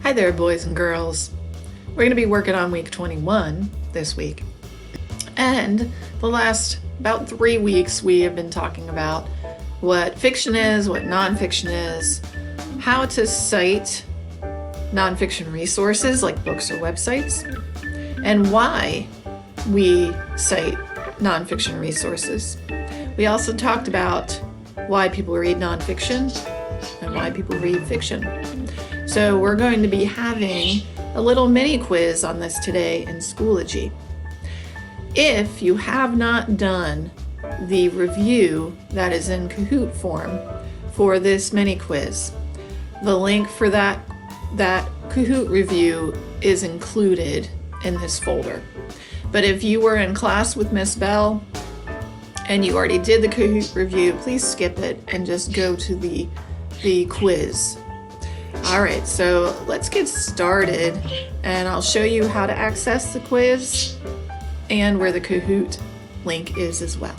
Hi there, boys and girls. We're going to be working on week 21 this week. And the last about 3 weeks, we have been talking about what fiction is, what nonfiction is, how to cite nonfiction resources like books or websites, and why we cite nonfiction resources. We also talked about why people read nonfiction and why people read fiction. So we're going to be having a little mini quiz on this today in Schoology. If you have not done the review that is in Kahoot form for this mini quiz, the link for that Kahoot review is included in this folder. But if you were in class with Miss Bell and you already did the Kahoot review, please skip it and just go to the quiz. All right, so let's get started, and I'll show you how to access the quiz and where the Kahoot link is as well.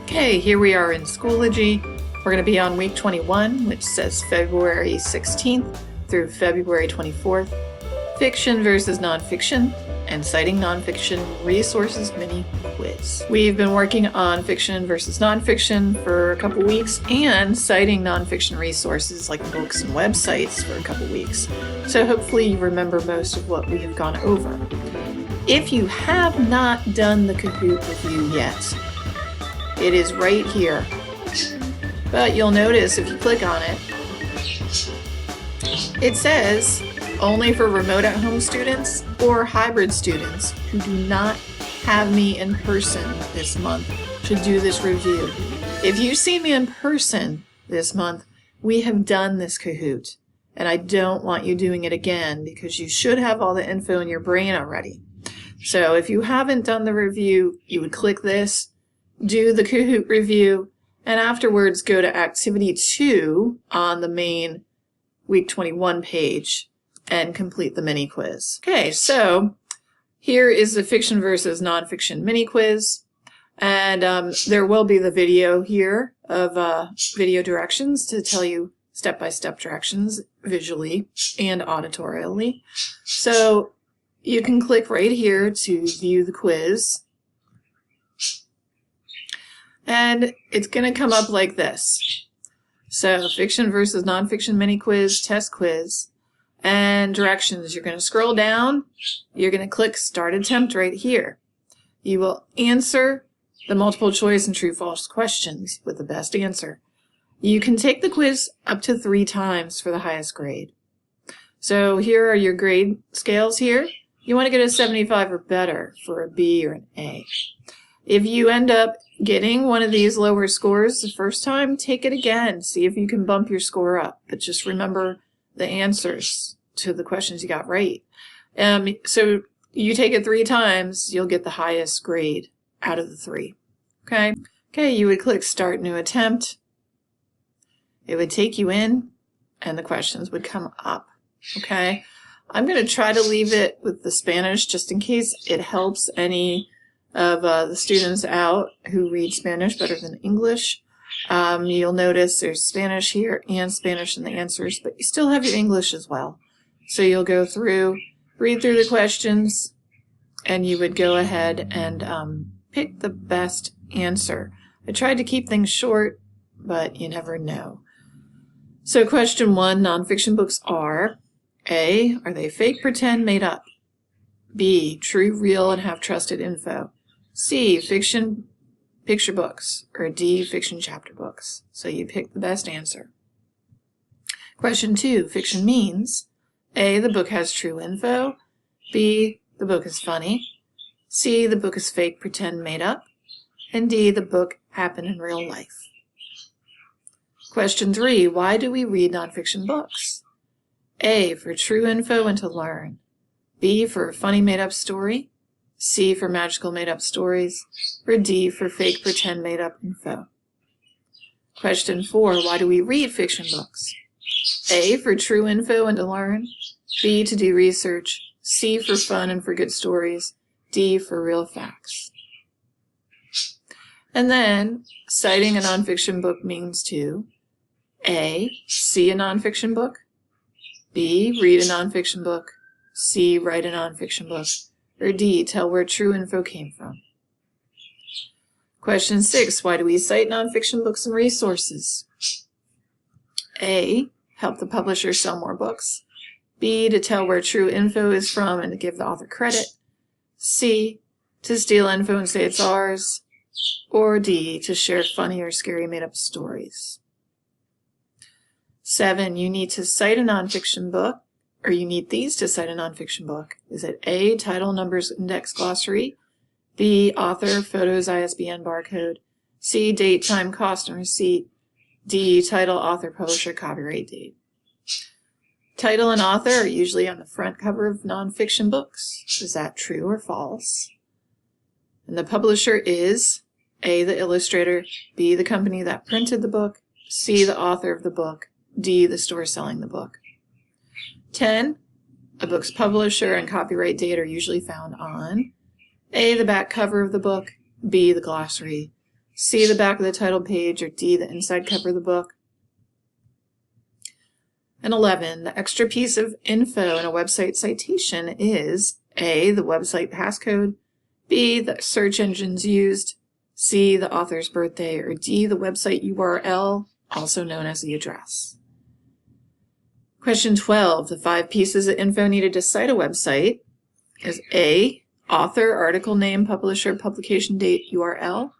Okay, here we are in Schoology. We're going to be on week 21, which says February 16th through February 24th, fiction versus nonfiction, and citing nonfiction resources mini quiz. We've been working on fiction versus nonfiction for a couple weeks and citing nonfiction resources like books and websites for a couple weeks. So hopefully you remember most of what we have gone over. If you have not done the Kahoot review yet, it is right here. But you'll notice if you click on it, it says only for remote at-home students or hybrid students who do not have me in person this month should do this review. If you see me in person this month, we have done this Kahoot, and I don't want you doing it again because you should have all the info in your brain already. So if you haven't done the review, you would click this, do the Kahoot review, and afterwards go to Activity 2 on the main Week 21 page and complete the mini quiz. Okay, so here is the fiction versus nonfiction mini quiz, and there will be the video here of video directions to tell you step-by-step directions visually and auditorially. So you can click right here to view the quiz, and it's going to come up like this. So fiction versus nonfiction mini quiz, test quiz, and directions. You're going to scroll down. You're going to click Start Attempt right here. You will answer the multiple choice and true-false questions with the best answer. You can take the quiz up to 3 times for the highest grade. So here are your grade scales here. You want to get a 75 or better for a B or an A. If you end up getting one of these lower scores the first time, take it again. See if you can bump your score up. But just remember the answers to the questions you got right. So you take it 3 times, you'll get the highest grade out of the 3. Okay? Okay, you would click Start New Attempt. It would take you in, and the questions would come up. Okay? I'm going to try to leave it with the Spanish just in case it helps any of the students out who read Spanish better than English. You'll notice there's Spanish here and Spanish in the answers, but you still have your English as well. So you'll go through, read through the questions, and you would go ahead and pick the best answer. I tried to keep things short, but you never know. So question 1, nonfiction books are: A, are they fake, pretend, made up? B, true, real, and have trusted info? C, fiction picture books, or D, fiction chapter books. So you pick the best answer. Question 2, fiction means: A, the book has true info. B, the book is funny. C, the book is fake, pretend, made up. And D, the book happened in real life. Question 3, why do we read nonfiction books? A, for true info and to learn. B, for a funny made-up story. C, for magical made-up stories. Or D, for fake, pretend, made-up info. Question 4, why do we read fiction books? A, for true info and to learn. B, to do research. C, for fun and for good stories. D, for real facts. And then, citing a nonfiction book means to: A, see a nonfiction book. B, read a nonfiction book. C, write a nonfiction book. Or D, tell where true info came from. Question 6, why do we cite nonfiction books and resources? A, help the publisher sell more books. B, to tell where true info is from and to give the author credit. C, to steal info and say it's ours. Or D, to share funny or scary made-up stories. 7, you need to cite a nonfiction book, or you need these to cite a nonfiction book. Is it A, title, numbers, index, glossary? B, author, photos, ISBN, barcode? C, date, time, cost, and receipt? D, title, author, publisher, copyright date? Title and author are usually on the front cover of nonfiction books. Is that true or false? And the publisher is A, the illustrator, B, the company that printed the book, C, the author of the book, D, the store selling the book. 10, a book's publisher and copyright date are usually found on A, the back cover of the book, B, the glossary, C, the back of the title page, or D, the inside cover of the book. And 11, the extra piece of info in a website citation is A, the website passcode, B, the search engines used, C, the author's birthday, or D, the website URL, also known as the address. Question 12, the 5 pieces of info needed to cite a website is A, author, article name, publisher, publication date, URL.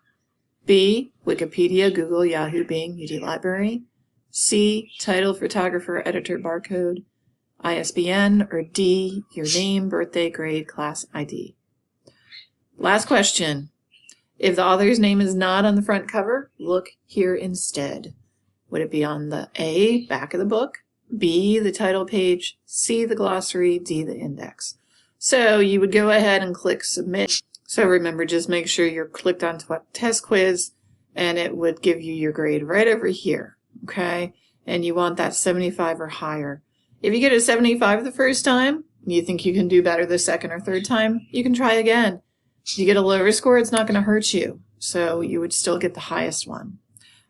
B, Wikipedia, Google, Yahoo, Bing, UD Library. C, title, photographer, editor, barcode, ISBN, or D, your name, birthday, grade, class, ID. Last question. If the author's name is not on the front cover, look here instead. Would it be on the A, back of the book, B, the title page, C, the glossary, D, the index? So you would go ahead and click submit. So remember, just make sure you're clicked on test quiz and it would give you your grade right over here, okay? And you want that 75 or higher. If you get a 75 the first time, and you think you can do better the second or third time, you can try again. If you get a lower score, it's not going to hurt you. So you would still get the highest one.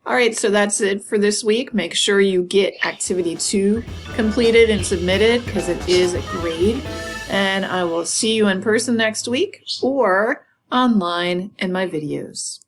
All right, so that's it for this week. Make sure you get Activity 2 completed and submitted because it is a grade. And I will see you in person next week or online in my videos.